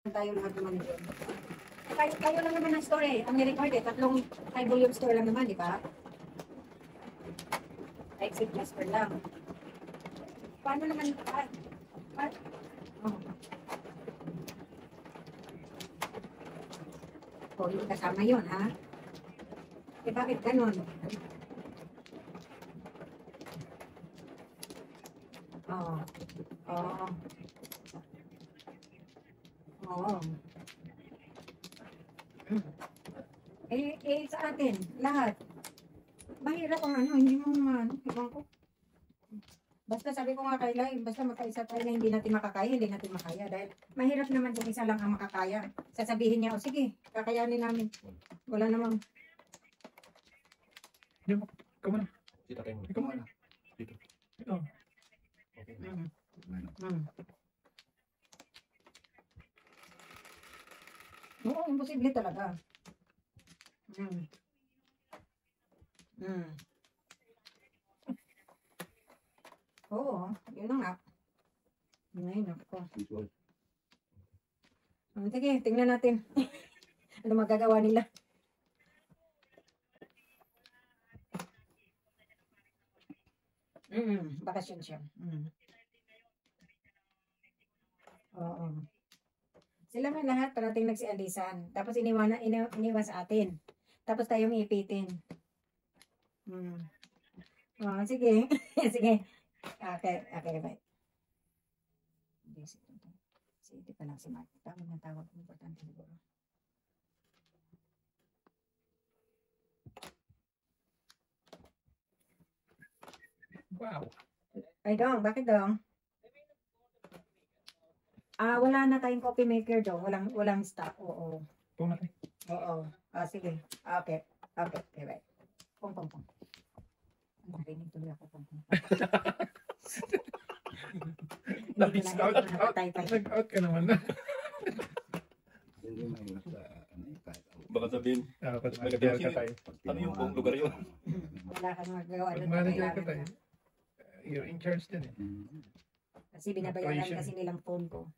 Tayo lahat naman doon. Tayo lang naman ng store eh. Ang nirecord eh, 3 high volume store lang naman, di ba? Exit Jasper lang. Paano naman? Oh, yung kasama yun, ha? Eh, bakit ganun? Oo. Oo. Oo. Sa atin, lahat. Mahirap ang ano, hindi mo ano, ibang ko. Basta sabi ko nga kay Lai, basta magkaisa tayo na hindi natin makakaya, hindi natin makaya. Dahil mahirap naman kung isa lang ang makakaya. Sasabihin niya, o sige, kakayanin namin. Wala namang. Yung, ikaw muna. Dito tayo. Ikaw muna. Dito. Ito. Okay. Oo, imposible talaga. Oo, yun na nga. Ngayon ako. Sige, tingnan natin. Ano magagawa nila? Bakasyon siya. Oo. Sila nga lahat parating nagsialisan. Tapos iniwan sa atin. Tapos tayong ipitin. Oh, sige. Sige. Okay, bye. Sige pa lang si Mark. Tawag na tawag. Importante siguro. Wow. Ay, Dong. Bakit, Dong? Wala na tayong coffee maker, Dong. Walang stock. Oo. Pong natin. Oo. Sige. Okay, bye. Pong. Narinig tuloy ako, Pong. Nag-out ka naman na. Hindi mahirap sa baka sabihin. Ano yung buong lugar yun? Wala kang magagawa. Pag manager ka tayo, you're in charge din eh. Kasi binabayaran kasi nilang phone ko.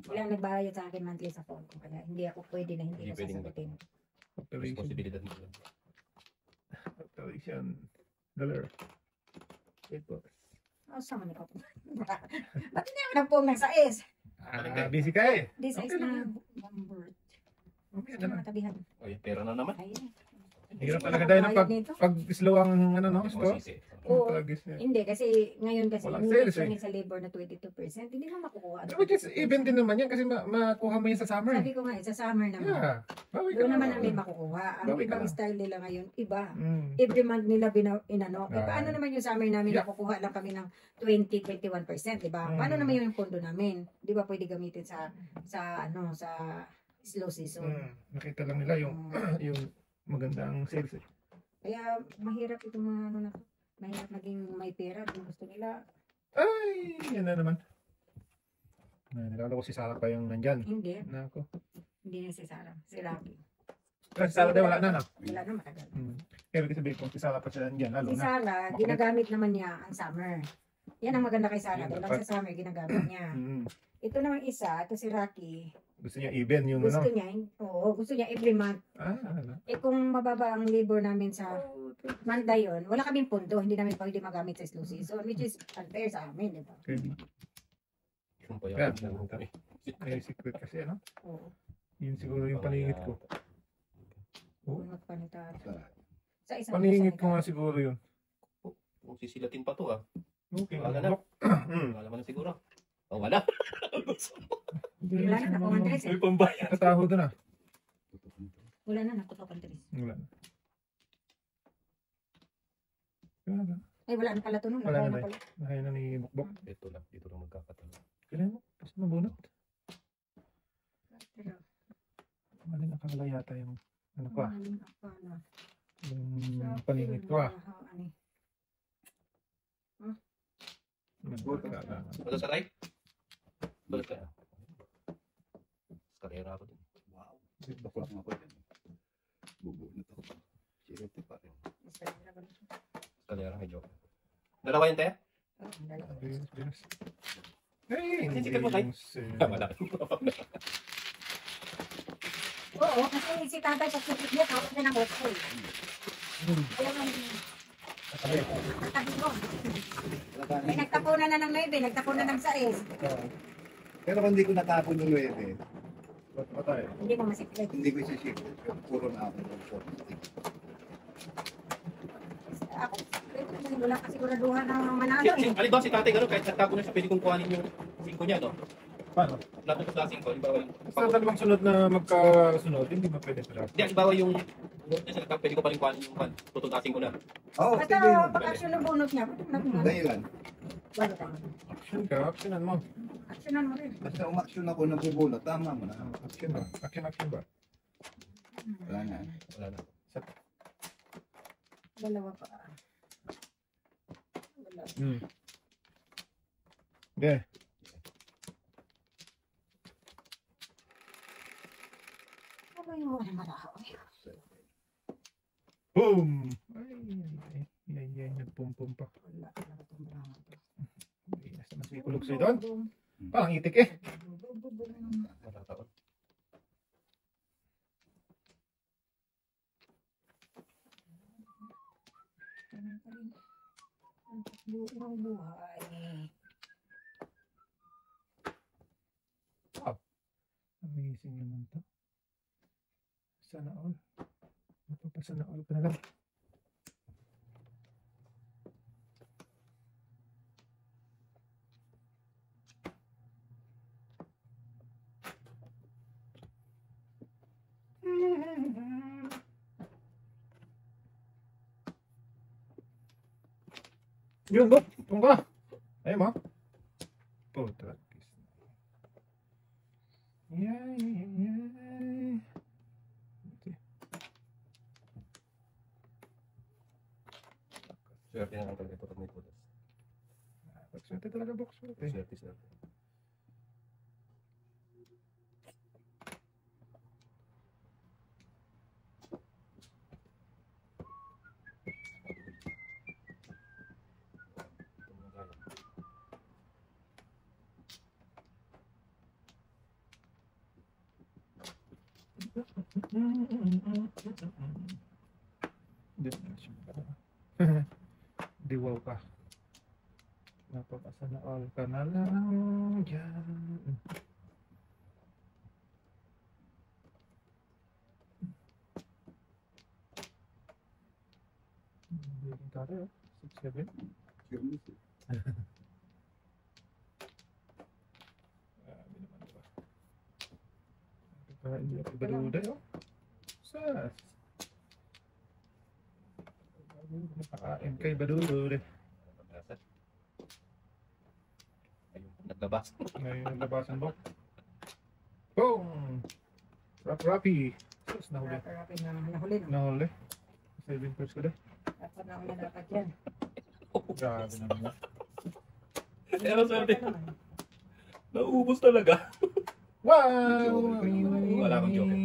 Walang nagbayad sa akin monthly sa phone ko. Kaya hindi ako pwede na hindi ko sasagutin. Responsibilidad mo. Operation dollar. Sama ni Opo. Ba't hindi ako nagpong ng sais? Busy ka eh. This is na number. Okay Sa na. mga tabihan. Oy, pera na naman. Ayun. Hirap talaga tayo ng pag slow ang ano no, store. Oo. Hindi, kasi ngayon kasi Walang hindi sales, sa labor na 22%, hindi mo makukuha. Which is even din naman yan kasi makuha mo yan sa summer. Sabi ko nga, sa summer naman. Yeah. Bawi ka Doon naman na. namin makukuha. Ang Bawi ka ibang na. style nila ngayon, iba. Mm. Every month nila inano. Eh, Ah. paano naman yung summer namin Yeah. nakukuha lang kami ng 20-21%, di ba? Paano naman yung pondo namin? Di ba pwede gamitin sa slow season? Nakita lang nila yung yung magandang sales eh. Kaya mahirap itong mga ano na to. Mahirap maging may pera kung gusto nila. Ay, yan na naman. Nalala ko si Sarah pa yung nandyan. Hindi. Nako. Hindi na si Sarah. Si Rocky. Si Sarah din wala na no? Wala na matagal. Kaya kasi sabihin ko, si Sarah pa siya nandyan. Lalo Si na. Sarah, ginagamit naman niya ang summer. Yan ang maganda kay Sarah. Yan, Dahil dapat. lang sa summer, ginagamit niya. Ito naman isa, ito si Rocky. Gusto niya even yung Gusto ano. niya, gusto niya every month. Ano? Eh kung mababa ang labor namin sa month na yun, wala kaming pondo, hindi namin pwede magamit sa slow season, which is unfair sa amin, di ba? Okay. Yung pa Kaya, yan. may secret kasi ano. Oo. Yun siguro yung paningit ko. Kung magpanitado. Sa isang Paningit ko nga siguro yun. Kung sisilatin pa to ah. Okay. Wala na. Wala naman na siguro. Oh, wala. Wala na, nakuha ang tres. May pambayad. Kataho doon ah. Wala na, nakutok ang tres. Wala na. Wala na. Ay, wala na pala ito nun. Wala na, Wala Nay. pala. Bahay na ni Bukbok. Dito lang magkakatalo. Kailan mo? Kasi mabunot. Pero, Mali nakakala yata yung ano ko ah. maling akala. Yung paningit ko ah. Basta sa right? Balik ka. Karera ako din. Wow. Bakla. Bubunot ako. Sirete pa rin. Escalera ba ito? Karera medyo. Dalawa yun, te? Dalawa. Hey, Hindi ka mo, Tay? yung Wala. Oo, kasi si tatay pagkakit niya, tawag niya ng otso eh. Kaya nga, natabi ko. May nagtapunan na ng 9, nagtapunan ng 6. Pero kung hindi ko natapon yung 9, Ba't ba tayo? Hindi mo masiklit. hindi ko isisip. Puro na ako ng 40. Ako, wala ka siguraduhan ng manalo eh. Alin ba si tatay gano'n, kahit nagtago na siya, pwede kong kuhanin yung 5 niya, no? Paano? Lahat ng sa 5, halimbawa yung... Sa dalawang sunod na magkasunod, hindi ba pwede pala? Hindi, halimbawa yung... Pwede ko pa rin kuhanin yung pan. Tutunasin ko na. Oo, Basta pwede yun. pag-action ng bunot niya, pwede mo na Dahilan. Bago tayo. Action ka, actionan mo. Actionan mo rin. Basta umaksyon ako ng bubulot, tama mo na. Action ba? Action ba? Wala na. Wala na. Dalawa pa. Wala. Okay. Ano yung wala malaho eh. Boom! Ay, nagpum-pum pa. Wala na itong brama to. Nasa mas may kulog sa'yo doon. Parang itik eh. Matataon. Ang buhay. Amazing naman to. Sana all. Sana all ka na lang. Yun, Bok. Kung ka. Ayun mo. Puta. Yay. Swerte na lang talaga ito pag may putas. Swerte talaga, Bok. Swerte. Swerte. Diwaw ka. Napapasa na all ka na lang dyan. Building tayo, 6-7. Grabe naman diba? Hindi ako baluda yun. Sas. Nakakain kay baluda. Ayun, naglabas. Ngayon ang labasan mo. Boom! Rapi. Sus, nahuli. Rapid na nahuli no. Nahuli. 7 first ko deh. Dapat na una dapat yan. Grabe naman yan. Pero swerte. Naubos talaga. Wow! Wala akong joker.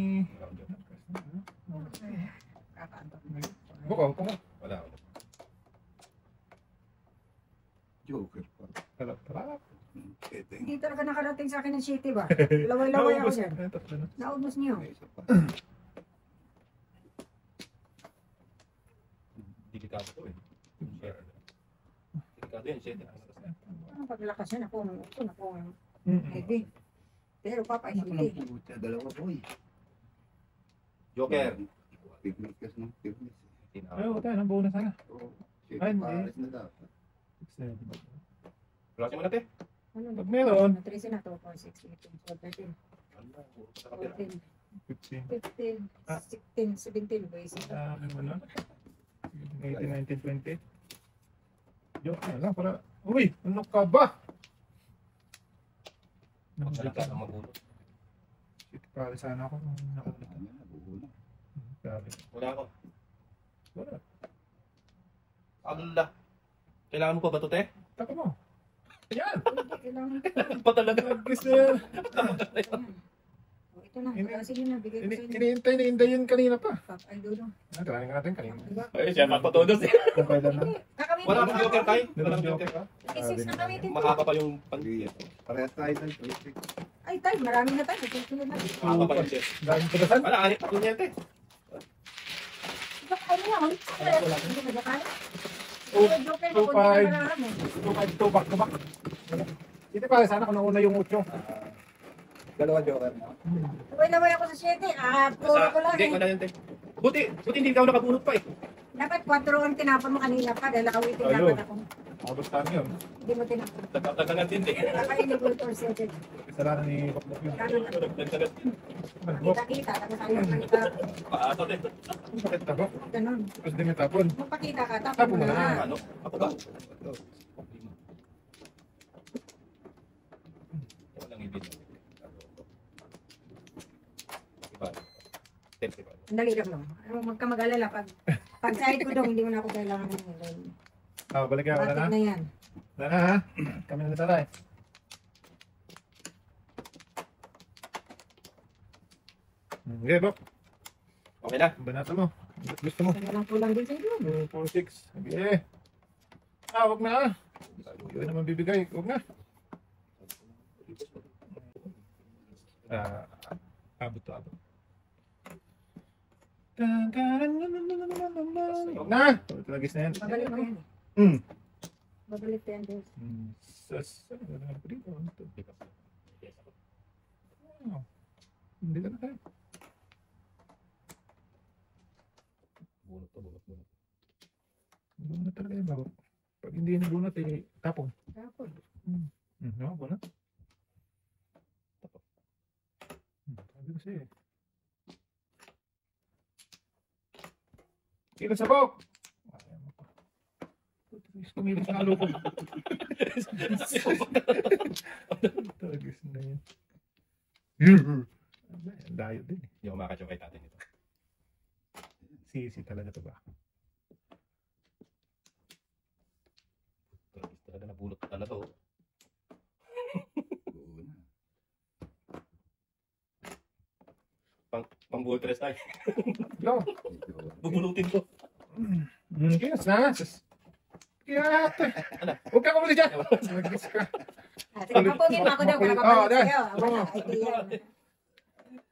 Kakaantok. Bukaw ko mo. Wala ako. Joker pa. Talap. Keteng. Hindi talaga nakarating sa akin ng city ba? Laway-laway ako dyan. Tatlo na. Naubos niyo. May isa pa. Delikado to eh. Delikado yan, shit. Ang paglakas niya, naku, Mm-mm. heavy. Pero papa, Ano hindi. ng puta? Dalawa po eh. Joker. Pigment kasi ng pigment. Ay, wala tayo. Nang bonus sana. Oo. Ay, hindi. Pares na dapat. 6-7. Wala siya mo natin. Ano Pag meron. 13 na to, 4, 6, 18, 13, Ano, puro sa kapila. 14, 15. 15, Ah. 16, 17, basic. Ano mo na? 18, 19, 20. Joke na lang para... Uy! Ano ka ba? Magsalita ng magulo. Shit, pare sana ako. Nakulit. Ano na, buo na. Grabe. Wala ako. Wala. Allah. Kailangan mo pa ba ito, te? Taka mo. Ayan! Hindi, kailangan. Pa talaga. Nag-kiss na yan. Ayan. O, ito na, sige na, bigay ko sa inyo. Iniintay na inday yun kanina pa. Pap, ay, dulo. Nagkaling natin kanina. Diba? Ay, siya papatodos eh. Kung kailan na. Kakawin Wala mo. akong joker, tay. Wala Walang akong joke joker. ka. 26 na kami dito. Mahaba pa yung pan... Parehas tayo ng 26. Ay, tayo, marami na tayo. Susunod na. Mahaba pa yun, sir. Daming tugasan. Wala, anit pa niya, te. Ano yan? Hindi ka kaya? Oh, Joker, two, kung five. hindi ka marami. 2-5-2, back to back. Dito pare, sana kung nauna yung 8. Dalawa joker na. Uy, naman ako sa 7. Puro ko lang Hindi, eh. wala yan, te. Buti hindi ka nakabunot pa eh. Dapat 4 ang tinapon mo kanina pa dahil nakawiting Ayun. dapat ako. Abot tayo yun. Hindi mo tinapon. Nagkakagan din, te. Naka-enable or setted. Kasalanan ni Bakbok yun. Kano na. Nagkagat din. Bakbok. Kita-kita. Tapos ayaw makita. Paato, te. Bakit tapok? Ganon. Tapos din yung tapon. Magpakita ka. Tapon Tapon mo mo na. na. Ano? Ako ba? Walang ibig. Iba. Iba. Dali lang no. Huwag ka mag-alala. Pag side ko daw, hindi mo na ako kailangan ng ngayon. Balik kaya, wala Bakit na? na yan? Wala na ha? Kami na natara eh. Okay, Bok. Okay na. Banata mo. Gusto mo. Walang kulang din sa iyo. 2, 4, 6. Okay. Wag na ah. Yun naman bibigay. Wag na. Abot to, abot. Na! Lagis na yan. Babalik mo yan. Babalik ko yan. Des. Wala na pa dito. Hindi ka na tayo. Bunot. Bunot talaga yung bago. Pag hindi na bunot, eh, tapon. Tapon. No, bunot. Tapon. Sabi ko sa'yo eh. Kilo sabok! Ayaw mo pa. Kumilos na loko. Tagis na yan. Ang dayo din eh. Hindi ako makakasya kay tatay nito. Sisi talaga to ba? Talaga nabunot talaga to. Oo na. Pang bull press tayo. Go! Bubunutin ko. Kilos na. Kaya ate. Huwag ka kumuli dyan. Nagis ka. Kapugin mo ako daw para Oo, mabalik dahil. sa'yo. Wala. Ito yan.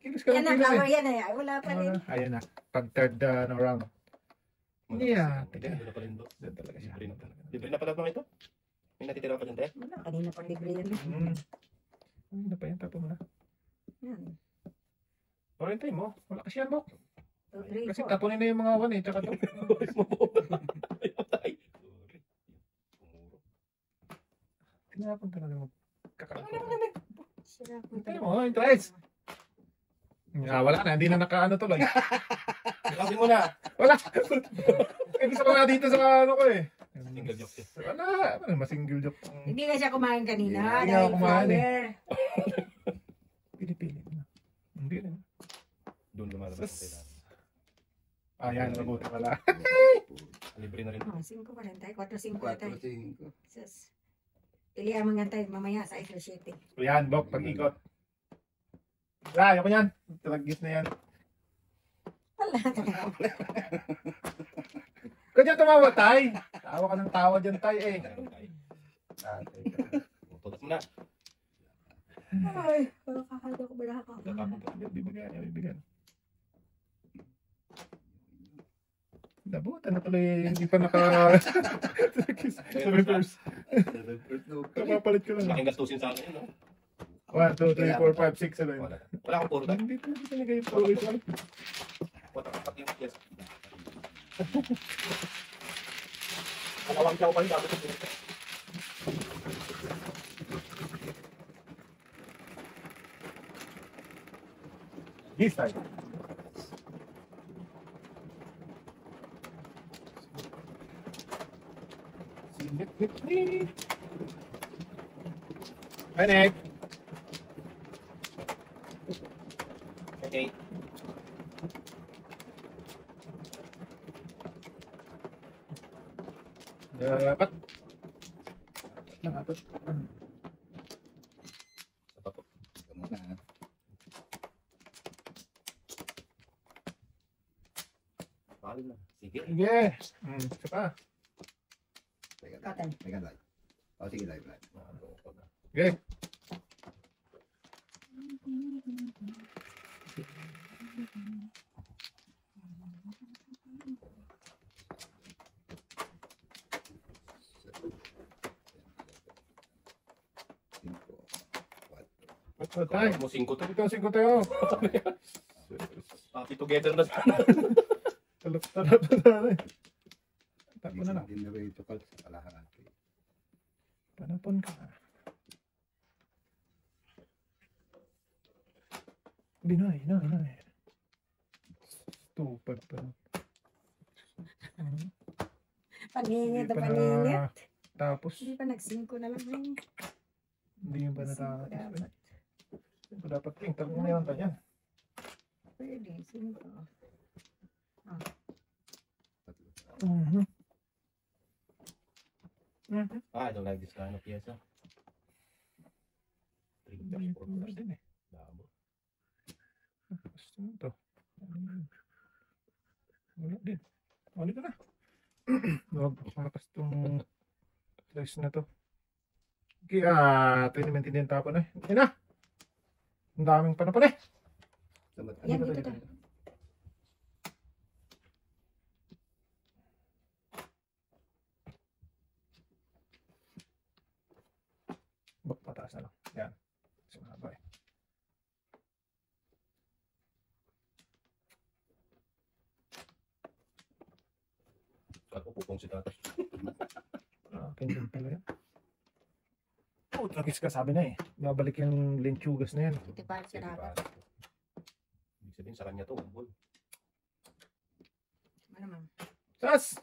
Kilos ka Yan ng ang kilos flower eh. yan eh. Ay, wala pa rin. Ayan na. Pag third round. Yeah. Libre na pala yun, Dok. Doon talaga siya. Libre na pala. Libre na pala mga ito. May natitira pa dyan, te. Wala. Kanina pang libre yan. Ano pa yan? Tapos mo na. Yan. Orientay mo. Wala kasi yan, Bok. 2, 3, Kasi 4. tapunin na yung mga one eh. Tsaka to. Tinapon talaga mo. Kakalaman. Sira ko. Tayo mo, interest. Wala na. Hindi na nakaano tuloy. Kasi mo na. Wala. Eh, gusto ko na dito sa ano ko eh. Single joke, te. Wala. Masingle joke. Hindi nga siya kumain kanina. Hindi nga Dahil ako kumain eh. flower. Pili-pili. Hindi rin. Doon lumalabas ang kailangan. Ayan, mabuti pala. Libre na rin. Oh, 5.40. 4.50 tayo. 4-5. Sus. Pilihan mo nga tayo mamaya sa April 7. Ayan, Bok, pag-ikot. Wala, ayoko yan. Talagis na yan. Wala talaga. Kanya tumawa, tay. Tawa ka ng tawa dyan, tay eh. Tutas mo na. Ay, kakakada ko ba ako? Tatapon ka. Bibigyan, bibigyan. Nabutan na tuloy, hindi pa naka... Sabi first. Kapapalit ko lang. Malaking gastusin sa akin, no? 1, 2, 3, 4, 5, 6, 7. Wala. Wala akong puro tayo. Hindi talaga yung tuloy pa. Wala akong pati yung yes. Alawang siya ko pa rin dapat ito. This time. Hi, Nick. Okay. Dapat. Dapat. Tapo. Kamu na. Mahal na. Sige. Sige. Isa pa. Teka, Cotton. teka, live. O, sige, live. Okay. Ito tayo. Kaya mo 5 to. Ito, 5 tayo. Happy together na sana. Talap na. Tapo na lang. Hindi na ito sa kalahati. Panapon ka. Binay. Stupid pa. Paningit na Hindi pa paningit. Tapos, Hindi pa nag-5 na lang rin. hindi yung ba natapos? Dapat. Dapat king, tanong na yan ba yan? Pwede, 5. I don't like this kind of pyesa. 3 plus 4 plus. din eh. Labo. Gusto mo to. Wala din. Wala ka na. Huwag malakas itong slice na to. Okay, ito yung maintindihan tapo na eh. Okay na. Ang daming panapon eh. Yan, dito tayo. Bak, pataas na lang. Yan. Sumabay. Ako pupong si tatay. Kindig pala yan. Oh, tragis ka sabi na eh. Babalik yung lenchugas na yan. Hindi pa siya dapat. Ibig sabihin sa kanya to. Bol. Ano naman? Sas!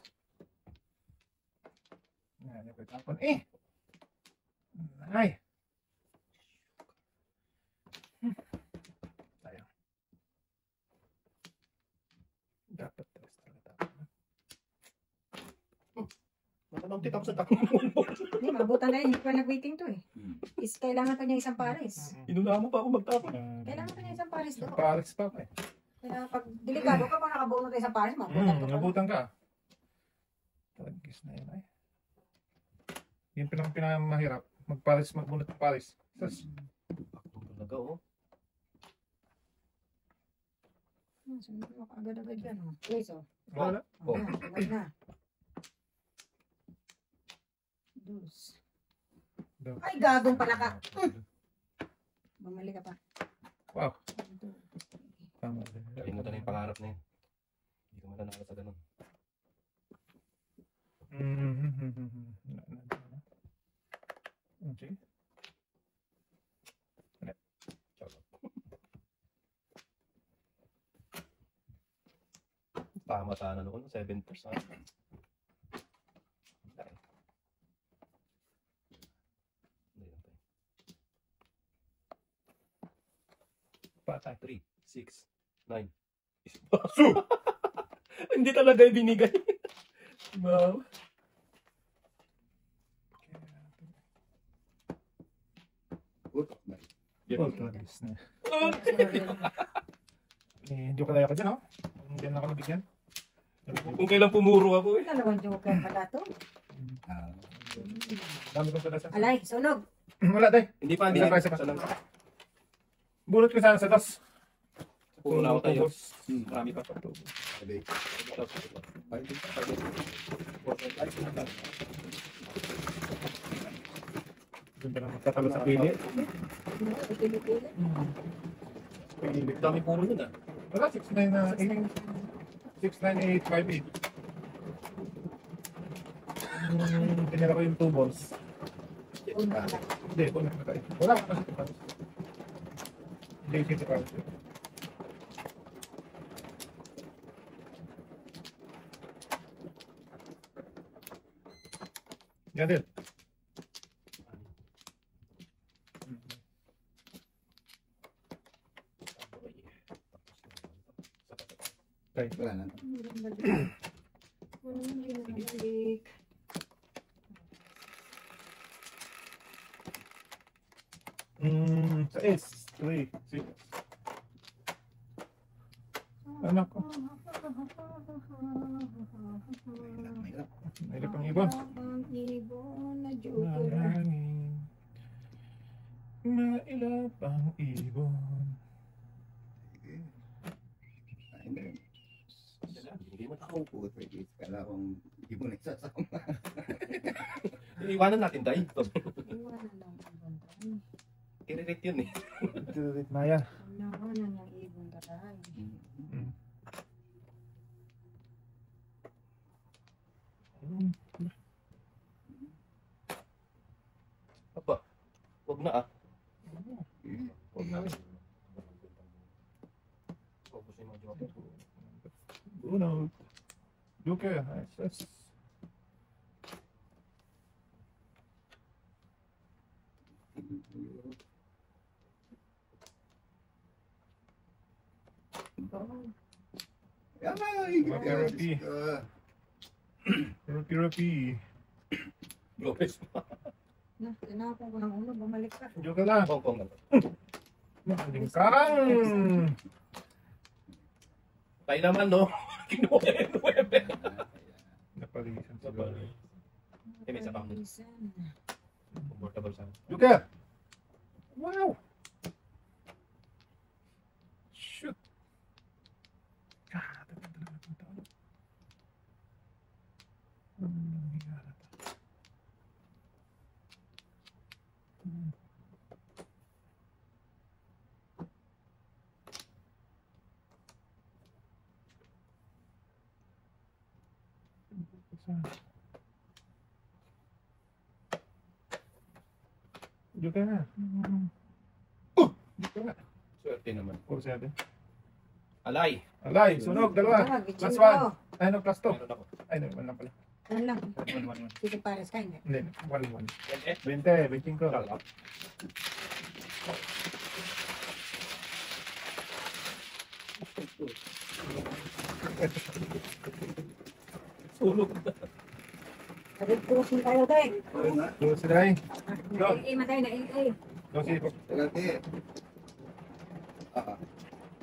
Yan, yung tapon eh. Ay. Sayang. Dapat tapos talaga tapon. Matanong tapos sa takong bol. Hindi, mabutan na yun. Hindi pa nag-waiting to eh. Is, kailangan pa niya isang pares. Inuna mo pa ako magtapon. Kailangan pa niya isang pares doon. Paris pa pa eh. Kaya pag delikado ka, pag nakabunot ka isang pares, mabutan ka pa. Nabutan ka. Tragis na yan ay. Yun pinamahirap. Magparis, magbunot ng paris. Sas. Bakto talaga oh. Sunod mo ka agad-agad yan. Please, oh. Wala. Oh. Agad na. Dos. Ay, gagong pala ka. Bumali ka pa. Wow. Tama. Kalimutan na yung pangarap na yun. Hindi ka mananalo sa ganun. Okay. Tama sana noon, 7%. Patay. 3, 6, 9. Baso! Hindi talaga ibinigay. Wow. Utok na. Oh, tragis na. Eh, joke tayo ka dyan, oh. Hindi na ako nabigyan. Kung kailan pumuro ako eh. Dalawang joker pala to. Dami kong pala sa... Alay, sunog. Wala, day. Hindi pa, hindi Isa pa, pa. isa pa. Bunot ko sana sa dos. Puro na ako tayo. Tubos. Marami pa. Sabi, Doon ka na magtatalo sa pili. Pili-pili. Pili. Dami puro nun ah. Wala, 698. 69858. Tinira ko yung 2 balls. Hindi, wala na tayo. Wala ka kasi ito. Hindi, ito pa. Yan din. Okay. wala na. Balik. Sa S. 3, 6. Anak ko. Mahirap. Mahirap ang ibon. Ang ibon na joker. Mahangin. Mailap ang ibon. Puto, guys. Kala kong hindi mo na isasama. Iiwanan natin tayo. Iwanan lang ibon tayo. I-rate yun eh. Ito, Maya. Nawanan yung ibon tayo. Apa, wag na ah. Huwag na rin. Focus yung mga joker. Uno. Joker. Yes. Ay, Therapy. Therapy. Lopez. Tinapon ko ng ulo, bumalik ka. Joker lang. Pong. Magaling kang. Tayo naman no. Kinuha yung 9. Napalisan siguro. Eh, may isa pa. Palisan. Comfortable sa akin. Joker. Wow. Shoot. God, talaga itong tao. Ano nangyayari to? Joker na. Joker na. Swerte naman. 4-7. Alay. Alay, sunog, dalawa. Tawag, Plus Vichinko. 1. Ay, no, plus 2. Meron ako. Ay, no, 1 lang pala. Ano lang, 1. dito pares ka, hindi. Hindi, 1-1. Eh, 20, 25. Lala. Sunog. Sabi, pusin tayo, tayo. Terus sudah. Go. Matay na, Dosi. Tagati.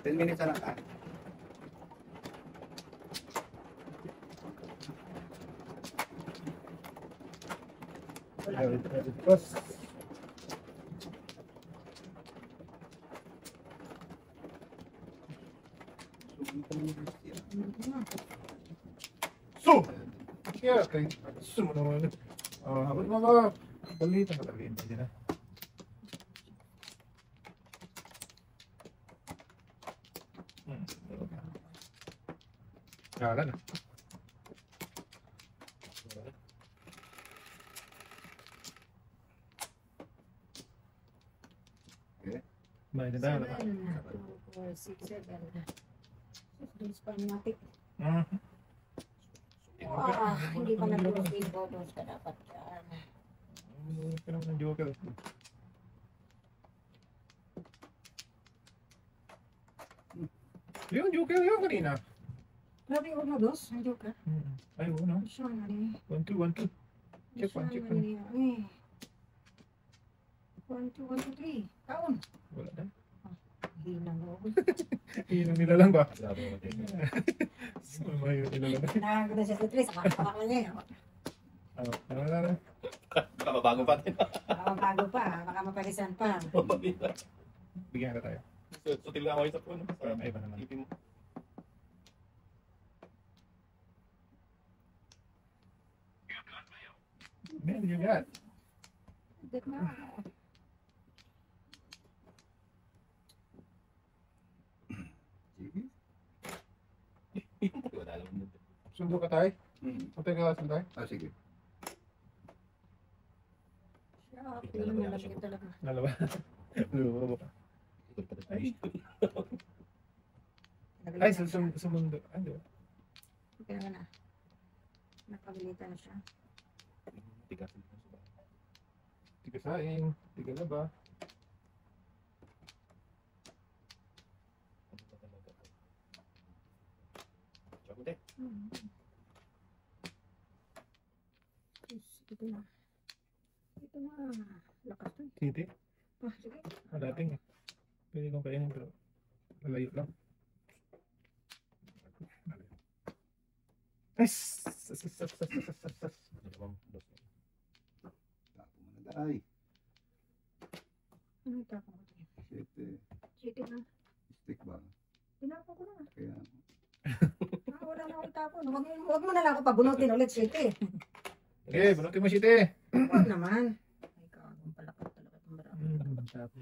10 minutes na lang ka. Terus. So. Kaya kay sumo naman. Habang mga balita ka talaga hindi na. Kala na. May na daw. 4, 6, 7. Dos pa natin. Hindi pa natulog yung photos ka dapat. Pero ng joker. Yung joker yung kanina. Grabe, uno, dos. Ang joke ka. Ay, no. Siya nga rin. 1, 2, 1, 2. Check one, check one. 1, 2, 1, 2, 3. Kaon. Wala na. Hinang mo. Inom nila lang ba? Grabe ako din. Mayo nila lang. Nakakita siya sa 3. Saka ka niya. Ano. Baka mabago pa din. Baka bago pa. Baka mapalisan pa. Bigyan ka tayo. Sutil nga ako sa phone. Ay, iba naman. Ipin mo. Man, you got. Dek na. Sige. Wala lang nun. Sundo ka tayo? Patay ka lang tayo? Sige. Siya, pinangalagay talaga. Dalawa. Lubo ka. Ay. Ay, sumundo. Ay, di ba? Okay naman na. Napagalitan na siya. Tigasin. Tiga saing. Tiga laba. Chocolate. Ito na. Ito na. Lakas to. Titi. Sige. Dating. Pwede kong kainin pero lalayo lang. Yes! Dalawang dos. Tapo mo na daay. Ano itapon ko ito? 7. Sige na. Stick ba? Tinapon ko na. Kaya Wala na ako itapon. Huwag mo na lang ako pabunutin ulit, Siti. Okay, bunutin mo siti. Huwag naman. Ay, kagong pala ka talaga itong marami.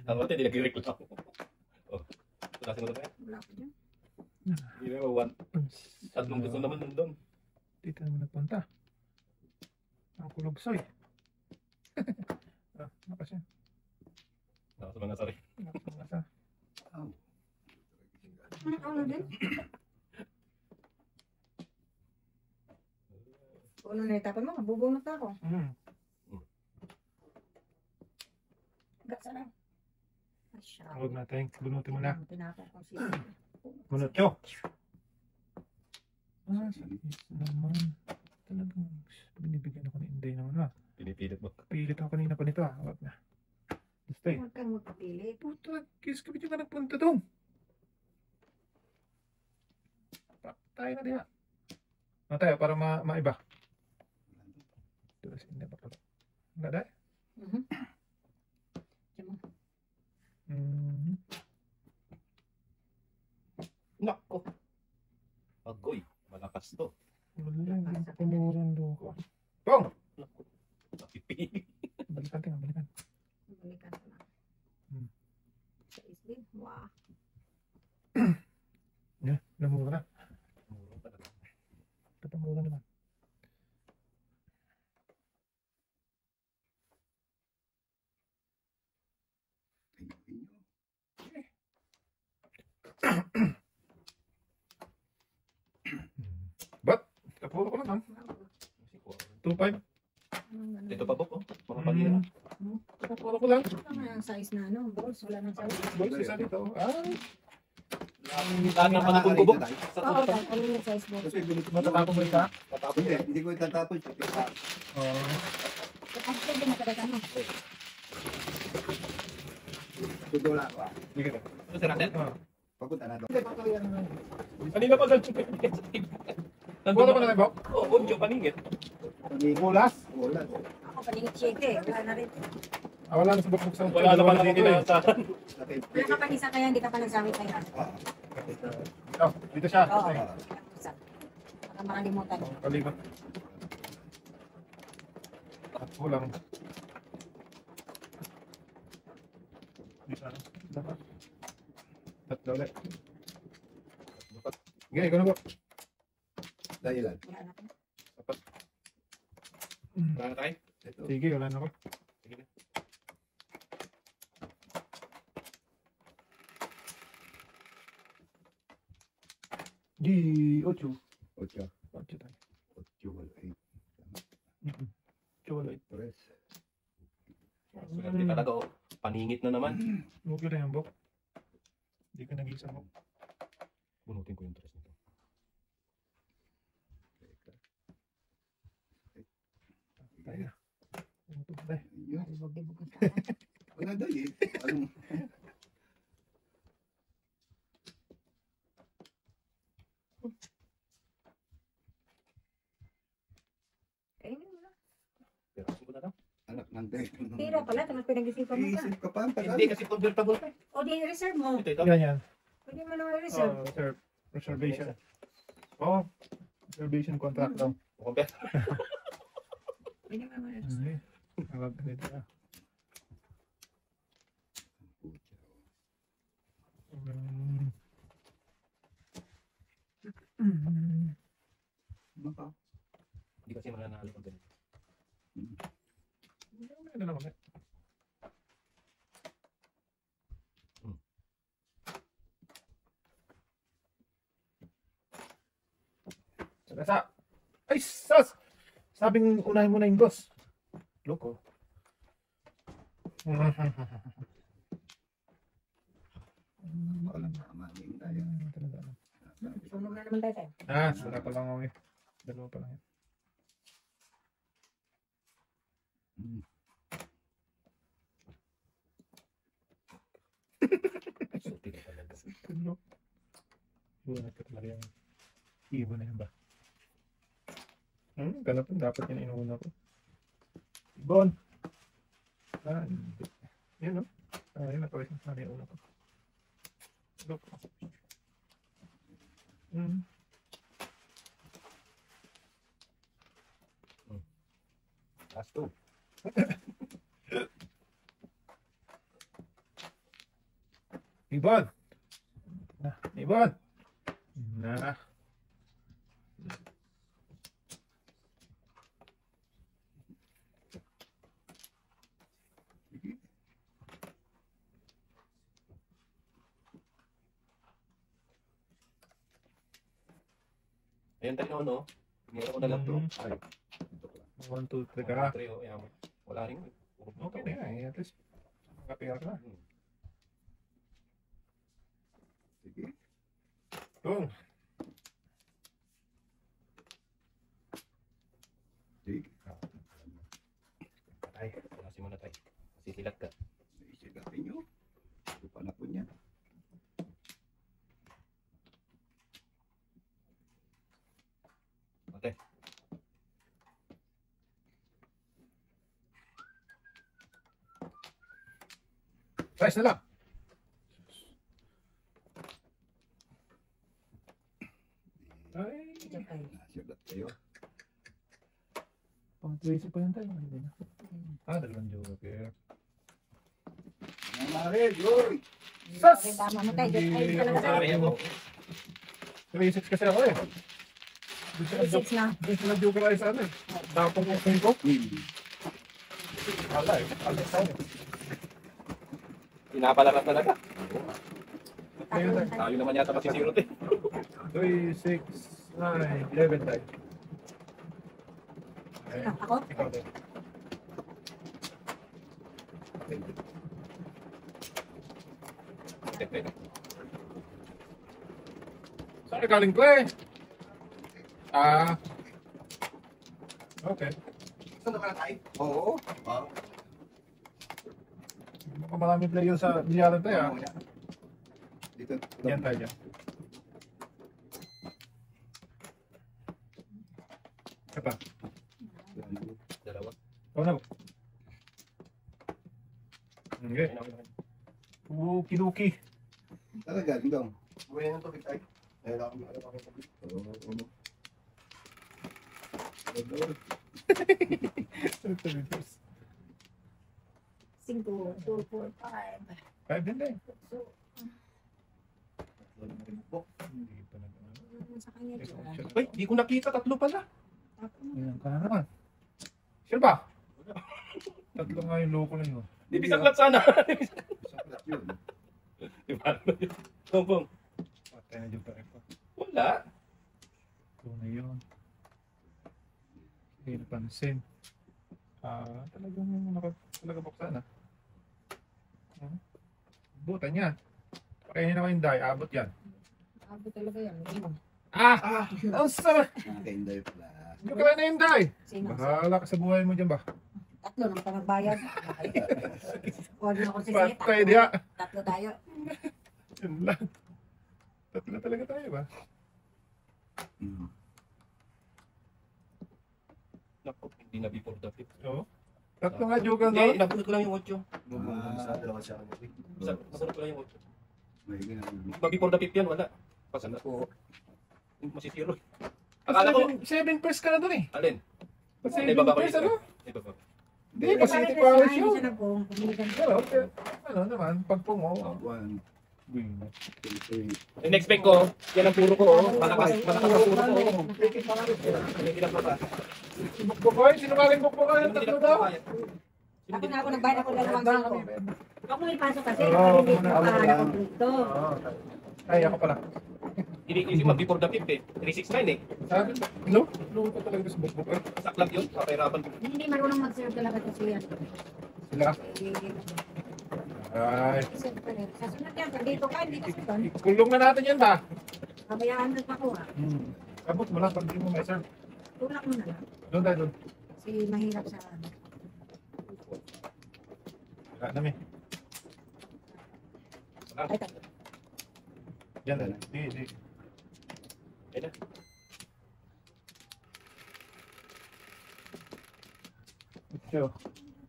Ang ate, hindi nag-reklamo. Oh, tutasin mo na tayo. Wala ko dyan. Hindi na, one. Tatlong gusto naman nandun. Dito naman nagpunta. Ang kulogsoy. Nakas yan. Nasa mga sari. Nakas. Aw. Ano din? Kung ano na itapon mo, mabubunot na ako. Gasa lang. Ay, siya. Huwag natin. Bunutin mo na. Tinapon ko siya. Bunot nyo. Sakit naman. Talagang binibigyan ako ni Inday naman ah. Pinipilit mo. Pilit ako kanina pa nito ah. Huwag na. Stay. Huwag kang magpapilit. Puta, kiss ka ka nagpunta doon. Patay na diya. Matay para maiba. Terus ini apa kalau nggak ada? Cuma. Nako. Agoy. Malakas to. Wala, hindi pumuran doon ko. Bong! Nako. Napipilit. Balikan tingnan, balikan. Balikan ko na. Sa isli. Wow. Ya, namura na. Muro talaga. Kapamura naman. Ayun nyo. Ba't? Kapuro ko naman. 2.5. Ito pa, Bok. Mga pagila. Kapuro ko lang. Ano yung size na ano? Balls, wala nang size. Boys, isa dito. Ay, Lagi ang panapon ko, Bok. Sa Oo, tuta. ano yung size balls? Kasi binito matatapos mo isa. Matapon Hindi, eh. hindi ko itatapon. Oo. Ang pwede mo talaga ano? Tudula ko. Sige na. Ito si Ratel. Ah. Papunta na doon. Hindi, papalian naman. Kanina pa ganito. Puro ko na rin, Bok. Oo, Bonjo, paningit. Bulas. Wala. Ako paningit 7. Wala na rin. Wala na sa bukbuk sa Wala na pala Sige ako na. sa... Wala ka pang isa kaya hindi ka pa nagsamit kaya. Ito, dito siya. Oo. Ay, Isa. Baka makalimutan. Kalibat. At kulang. Dito na. Dapat. Tatlo ulit. Sige, ikaw na, Bok. Dahilan. Wala na. Wala na tayo. Ito. Sige, wala na ako. Sige na. Di, 8. 8. 8 tayo. 8 wala. 8. Wala. Tres. Swerte talaga, oh. Paningit na naman. Okay na yan, Bok. Hindi ka nag-isa, Bok. Bunutin ko yung tres nito. Tayo na. Ito ba tayo? Yun. Ibog-ibog ang sana. Wala daw eh. Anong... Kainin mo na. Pirasin ko na lang. Anak ng dahil. Tira pala, tapos pinag-isipan mo pa. Iisip ka pa. Hindi kasi convertible pa. O di reserve mo. Ito, ito. Ganyan. Pwede mo naman reserve. Reservation. Oh, reservation contract daw. Compare. Pwede mo naman reserve. Ay, tawag ka dito ah. Ano pa? Hindi kasi mananalo ko ganito. Ano lang ulit? Sa ay, sas! Sabing unahin mo na yung boss. Loko. Walang kamaling tayo. Sunog na naman tayo. Wala pa lang ako eh. Dalawa pa lang yan. Suti ka talaga. Tulo. Bulat ka talaga yan. Ibo na yan ba? Ganapin. Dapat yan inuuna ko. Ibon! Hindi. Yan o. Yun na pala yung sana yung una ko. Loko. Two. Ibon. Ibon. Na. Sige. Ayan tayo, no? Meron ko na lang to. Ay, 1, 2, 3 ka. 3, oh. Ayan. Wala rin. Puro buto. Okay na yan. At least, makapira ka na. Sige. Boom. Sige. Ay, kasi muna tayo. Kasi silat ka. Naisigatin nyo. Lupa na po niya. Ate. Price na lang. Ay, Sige tayo. Nasigat kayo. pang 20 pa yan tayo. Hindi na. Dalawang joker. Mga mare, Joy! Sas! Okay, tama mo tayo. Ay, Hindi talaga ako tayo. Sorry, ako. 3-6 kasi ako eh. Six na. Doon sila joker ay sa ano eh. Tapos yung 5 ko. Wala eh. Alas tayo. Pinapalakas talaga. Ayun tayo. Tayo naman yata masisirot eh. 3, 6, 9, 11 tayo. Sino? Ako? Ikaw din. Tepe. Saan ka galing ko eh? Okay. Saan naman tayo? Oo. Wow. Mukhang maraming player sa bilyaran tayo ah. Dito. Yan tayo dyan. Ito pa. Dalawa. Ikaw na ba? Okay. Ayun ako. Luki-luki. Talaga, ikaw. Buhay ng tubig tayo. Ayun ako, ano ako tubig. Oo. Cinco, 2, 4, 5. 5 din din. So, Hindi pa nag sa kanya dyan. Ay, di ko nakita. Tatlo pala. Tapos, Ayan ka na naman. Sure ba? Tatlo nga yung loko na yun. Di bisaklat sana. Saklat yun. Di ba? Bong. Patay na yung pare ko. Wala. Ito na yun. Hindi napansin. Talagang talaga buksan ah. Butan yan. Pakainin naman yung die. Abot yan. abot talaga yan. Sino? Ang sarap! Nakakainday pala. Hindi ka na yung die. Sino? Bahala ka sa buhay mo dyan ba? Tatlo naman tayo magbayad. Huwag na ako sisi. Patay diya. Tatlo tayo. Yun lang. Tatlo talaga tayo ba? Naku, hindi na before the fifth. Oo. Tatlo nga joker no? Hindi, nabunod ko lang yung 8. Dalawa siya. Nabunod ko lang yung 8. May ganun. Before the fifth yan, wala. Pasan ako. Masisiro. Akala ko, 7 pairs ka na dun eh. alin? Kasi Ay, 7 bababa pairs ko ano? Ito ba? Hindi, Pacific Powers yun. Pero, ano naman, pagpong mo. One, two, three. Yung next spec ko, yan ang puro ko. Oh. Malakas ang puro ko. Oh. Hindi lang pa. Bukboy, sinungaling bukboy, yung tatlo daw. Ako na ako nagbayad ako dalawang singko. Ako may pasok kasi. Oo, Hindi ko muna. pa kompleto. Ay, ako pala. Hindi ko isip before the fifth eh. 369 eh. Sabi, no? Luto talaga sa bukboy. Saklat yun, papahirapan ko. Hindi marunong mag-serve talaga kasi yan. Sila. Ay, Sa sunod yan, pag dito ka, hindi kasi doon. kulong na natin yan ba? Kabayaan na ako ha. Abot mo lang pag di mo may serve. Tulak mo na lang. Doon tayo doon. Kasi mahirap sa ano. Wala namin. Ay, tatlo. Yan na. Di. Ayun na. Ito.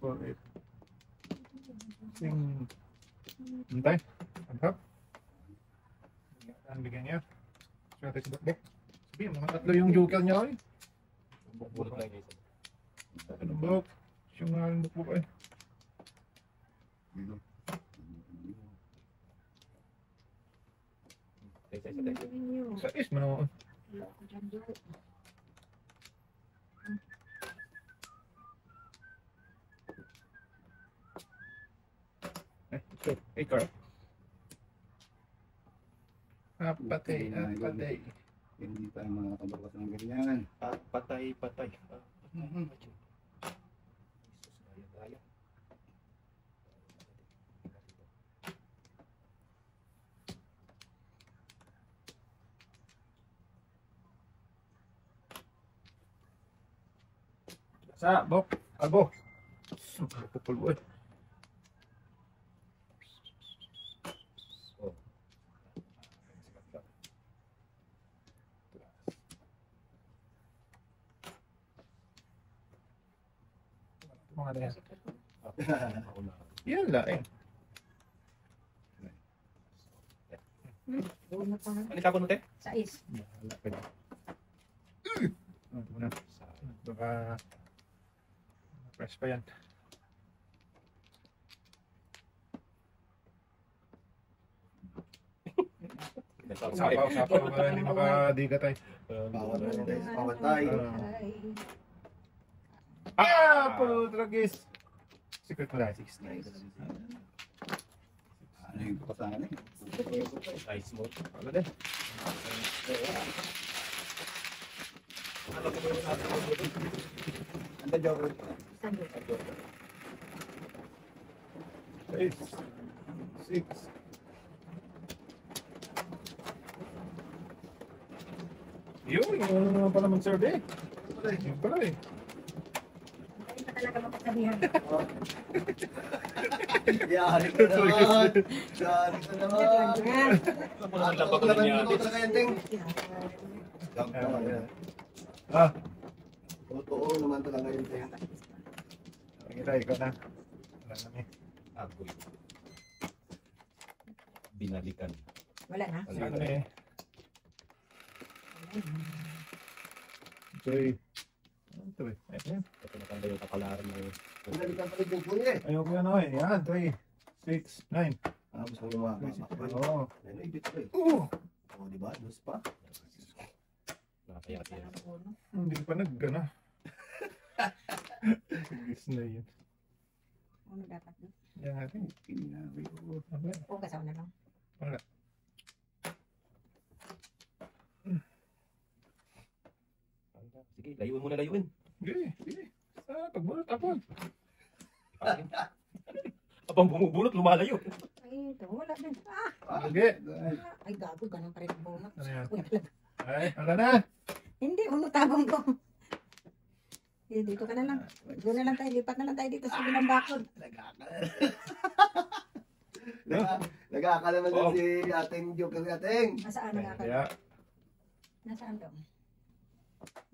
4, 8. Sing. Hintay. Antap. Ang bigyan niya. Swerte si Bukbok. Sabi, mga tatlo yung joker niya. Oy. Bunot lang yung isa. Anong Buk? National po ba eh. Sa is manoon. Wala ko dyan doon. So, ikaw. Apatay, apatay. Hindi tayo makakabawas ng ganyan. Patay. Mhm. Daya. Sa, bok, albo. Pupulbo eh. Oh. Mga na yan. Ako na. Yan lang eh. Doon na pa. Ano tapon mo, te? Sais. Wala pa dyan. Ito na. Baka press pa yan. Sapaw, sapaw. Para hindi makadigat ay. Bawat na rin tayo sa pawatay. Putragis! Secret mo dahil. 6-9. Ano yung papasangan eh? Size mo. Wala din. Anda joke. Sando. 6. 6. Yun, ano naman pala mag-serve eh. Yun pala eh. Hindi pa talaga mapagsabihan. Yari ka naman. Yari ka naman. Ako naman lang baka nangyari. Talaga yan, Ting. Ah, Totoo naman talaga yun, Ting. kita, ikaw na. Wala namin. Agoy. Binalikan. Wala na. Ano eh. Joy. Ano ito eh? Ito yan. Ito nakanda yung kapalaran mo. Pinalitan pa rin yung kuya eh. Ayoko yan ako eh. Yan, 3, 6, 9. Ah, gusto ko yung mga kapakapal. Oo. Ano, ibig ko eh. Oh, O, diba? Dos pa. Nakakayati yan. hindi pa ano. Gusto na yun. Ano dapat doon? Yan natin. Kinabi ko. O kasaw na lang. Sige, layuin mo na layuin. Sige, sige. Sa pagbunot tapon. Abang bumubunot, lumalayo. Ay, ito. Wala din. Sige. Ay, gago. Ganun pa rin ang bunot. Ano yan? Wala talaga. Ay, wala na. Hindi, tabong ko. Eh, dito ka na lang. Doon na lang tayo. Lipat na lang tayo dito sa bilang bakod. Nag-aakala naman Oo. si ating joke ng ating. Nasaan na ka? Kaya, Nasaan daw?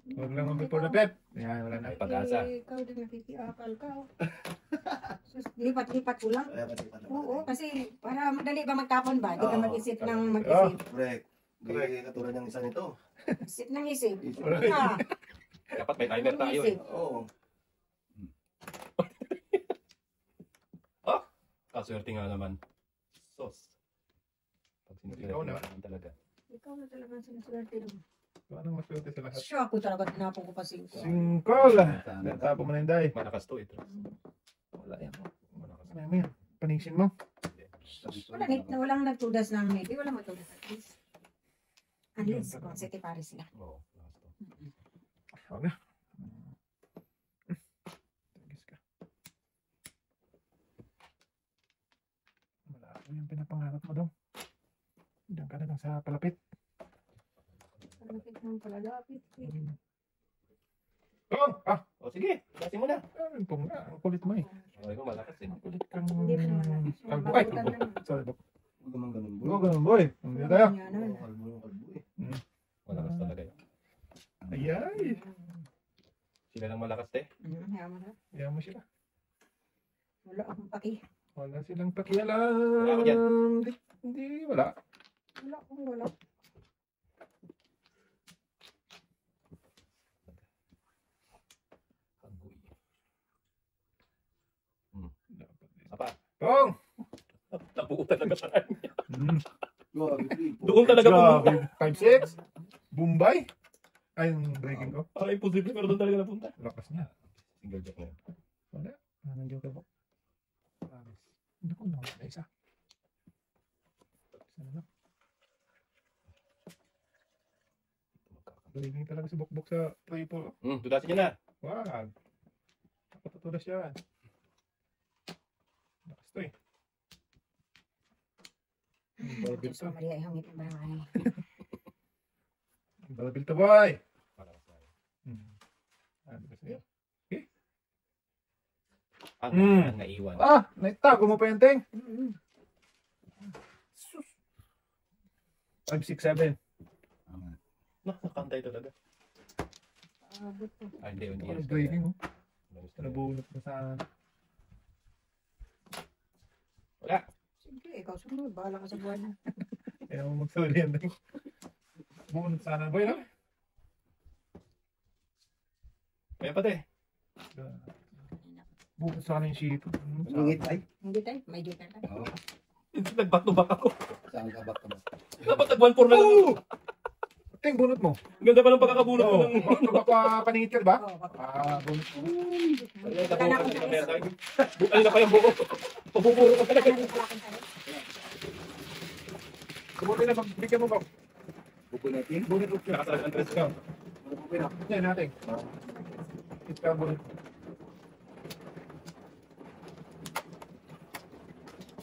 huwag lang before the pep. Yan, wala na. May pag-asa. Eh, ikaw din nakikiakal ka. Oh. Sus, lipat-lipat ko lang. Kaya pati pa naman. Oo, kasi para madali ba magtapon ba? Di ka Oo. mag-isip ng Oh. mag-isip. Correct. Hindi katulad ng isa nito. Isip ng isip. Alright. Ah, Dapat may timer tayo eh. isip. Oo. Kaswerte nga naman. Sos. Pag Ikaw na. naman talaga. Ikaw na talaga ang sinuswerte doon. Paano maswerte sa lahat? Siya ako talaga tinapon ko pa 5. Singkol! Natapo mo na yung day. Malakas to ito. Wala yan. Malakas. Ano mo yan? Panisin mo. Walang nagtudas ng maybe. Walang magtudas at least. Unless, kung city pares sila. Oo, lakas to. Huwag na. Tagis ka. Wala ko yung pinapangarap mo daw. Diyan ka na lang sa palapit. Malapit ng palalapit. Oh! Ah! O sige, gasin mo na. Ang pong nga. Ang kulit mo eh. Okay ko, malakas eh. Ang kulit kang... Hindi pa naman. Kalbo. Ay! Mabutan Kalbo. naman. Sorry, Bob. Huwag naman ganun, boy. Huwag ganun, boy. Hindi tayo. Yan, ano. Oo, kalbo yung kalbo eh. Malakas talaga yun. Ayay! Sila lang malakas te. Hayaan mo na. Ayaw mo sila. Wala akong paki. Wala silang pakialam. Wala ako dyan. Hindi, wala. Wala akong wala. Agoy. talaga tayo. Hmm. Doon talaga pumunta. Grabe. 5-6. Bombay. Ay, yung breaking ko. Para imposible pero doon talaga napunta. Lakas niya. Single jack na yun. Wala. Anong joker po? Naku, nawala isa. Isa na lang. Breaking talaga si Bokbok sa triple. Dudasin niya na. Wag. Nakatutulas yan. Lakas to eh. Balabil to. Maria, ihangit na ba ang Balabil to, boy. Ano ba sa'yo? Ang naiwan. Naitago mo pa yung ting. 5, 6, 7. Nakantay talaga. Hindi. Ano breaking oh. Nabunot na sa... Wala. Sige, ikaw sunod. Bahala ka sa buwan. Kaya mo magsuli yan ting. Bunot sana. Boy lang. Kaya pati. Bunot sana yung shito. Ingit ay. Hindi tayo, may joker ka. Oo. Nag-back to back ako. Saan ka back to back? Dapat nag-1-4 na lang. Ting, bunot mo. Ganda pa ng pagkakabunot ko Oo. ng... Baka paningit ba? Oo, baka. Bunot mo. Bukal na pa yung buko. Pabuburo ka talaga. Kumuti na, magbigyan mo ba? Buko natin. Bunot mo. Nakasalag ang tres ka. Buko na. Yan natin. Ito bunot.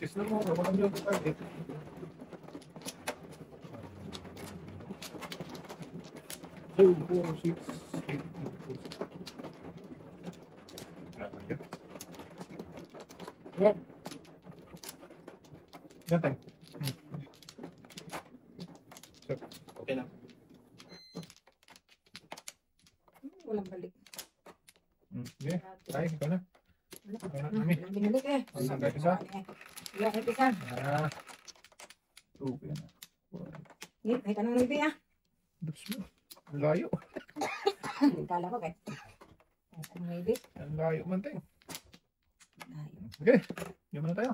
Sis na mo, walang yung target. So, 4, 6, 8, 9, 10. Yan tayo. Okay na. Walang balik. Sige, tayo, ikaw na. Ikaw na, kami. Walang binalik eh. Isang kahit isa. Wala kahit isa. Okay na. Hindi, kahit anong naibi ah. Diyos mo. Ang layo. Kala ko kahit anong naibi. Ang layo man tayo. Okay, yun muna tayo.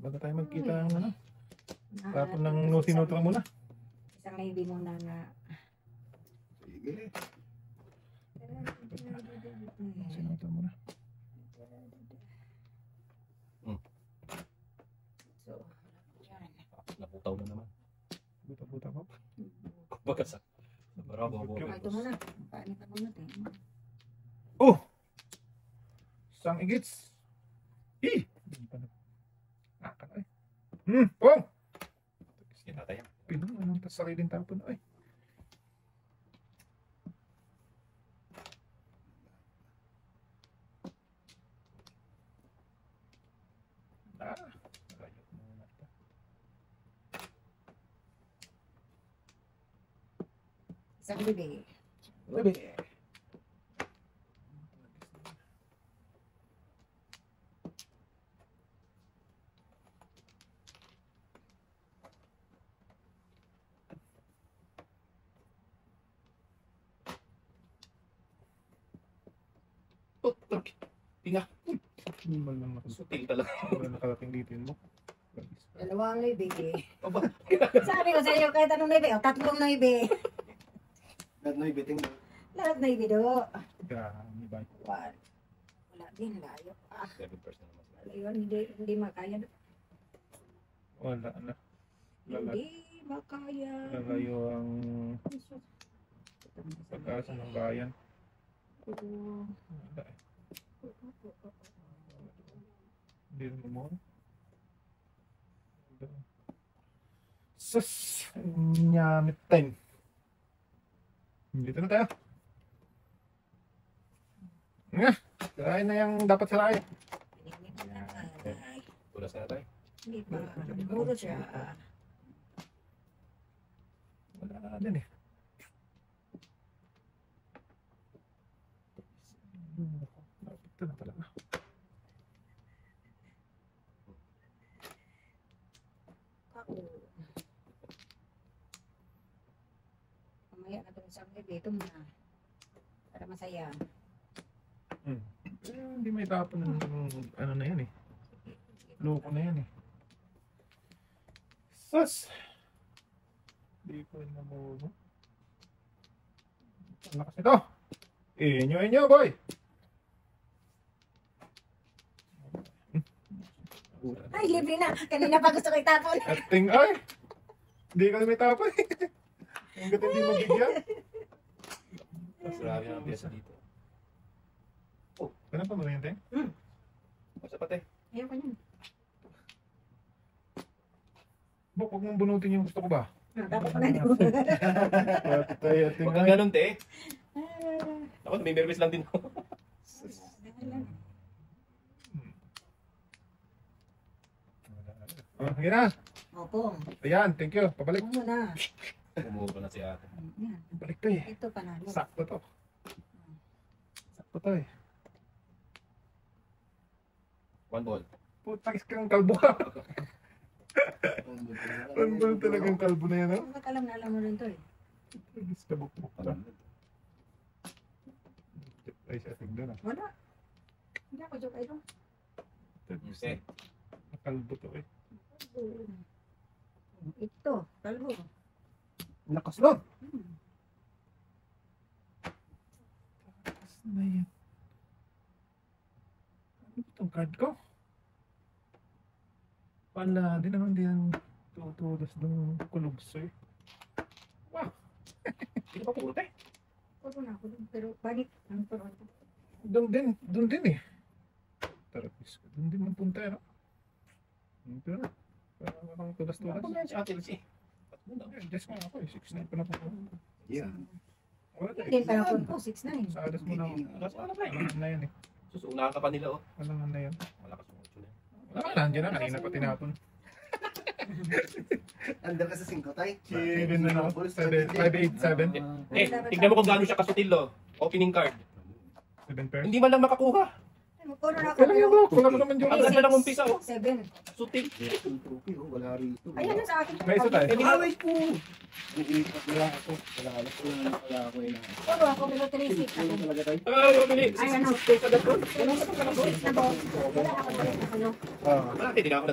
Bago tayo magkita ng ano. Tapon ng nuti-nutra muna. Isang naibi muna na. Sige. Sinutra muna. So, yan. Naputaw na naman. Buta-buta ko. Kumbaga sa Bravo. Ito muna. Paano ka muna tayo? Oh! Sang igits. Nakaka eh. Pong! Kita tayo. Pinong anong sariling tapon. Ay. Rayot muna ito. Isang bibi. Sabi. Tinga. Mal lang ako. Sutil talaga. Wala nakarating dito yun mo. Dalawang naibi. Aba. Sabi ko sa iyo, kahit anong naibi. O, tatlong naibi. Gano'y biting na. Lahat naibi do. Gani ba? Wala din, layo. 7% naman. Ayun, hindi makaya. Wala na. Lala- Hindi makaya. Lalayo ang pag-asa ng bayan. Wala eh. Hindi rin umuro. Sus! Nyamit time. Dito na tayo. Nga! Sirain na yung dapat sirain. Tulas na tayo. Hindi pa. Puro siya. Wala din eh. Ito na talaga. Ako. Mamaya na ito sa mga dito muna. Para masaya. Hindi may tapon ng ano na yan eh. Loko na yan eh. Sus! Di ko namuno. Ang lakas nito. Inyo, boy! Ay, libre na. Kanina pa gusto ko itapon. Ating ay! Hindi ka na may tapon. Hanggat hindi mabigyan. Grabe ang piyesa dito. Ganun pa ba yun, Teng? Basta pati. Ayoko niyan. Bok, huwag mong bunutin yung gusto ko ba? Dapat pa na. Patay, ating Huwag kang ay. ganun, te. Ako, may nervous lang din ako. Sige na. Opo. Ayan, thank you. Pabalik. Ano na. Umubo na si ate. Yan. Pabalik to eh. Ito panalo. Sakto to. Sakto to eh. 1 ball. Putang kang kalbo ka. Ano ba talagang kalbo na yan, no? Bakit alam na alam mo rin to eh. Gusto bukbuk ka. Ay, siya tignan ah. Wala. Hindi ako joke idol. Okay. Kalbo to eh. Ito. Kalbo. Lakas nun. Hmm. Lakas na yan. Ano ba itong card ko? Pala, di naman din tutulos ng kulugso eh. Wow! Hindi pa puro, te. Puro na ako dun. Pero banit. Ang puro ito. Doon din eh. Therapist ko. Doon din magpunta eh, no? Ito na. Parang tulas-tulas. Ako na yan si ate Elsie. Ba't mo na? Just nga ako eh. 6'9 pa na po. Yeah. Wala tayo. Hindi pa ako po. 6'9". Sa adas mo na ako. Alas na pa eh. Walangan na yan eh. Susuunahan ka pa nila, oh. Walangan na yan. Malakas mo ito na. Wala ka nandiyan na. Kanina pa tinapon. Under ka sa 5 tay. 7 na ako. 5'8", 7. Eh, tignan mo kung gaano siya kasutil, oh. Opening card. 7 pairs. Hindi man lang makakuha. Puro na ako. Kailan yung bro? Wala mo naman yung... Ang ganda ng umpisa, oh. 7. Sutil. Trophy, oh, wala rito. Ayan na sa akin. May isa tayo. Eh, di ba? Away po! Wala ako. Wala ako eh. Puro ako. Pero 3-6 ako. Talaga tayo. Ay, mabili. Ay, ano? Sa dagko. Wala na ako direct na boss. Wala na ako direct na ano. Wala, hindi na ako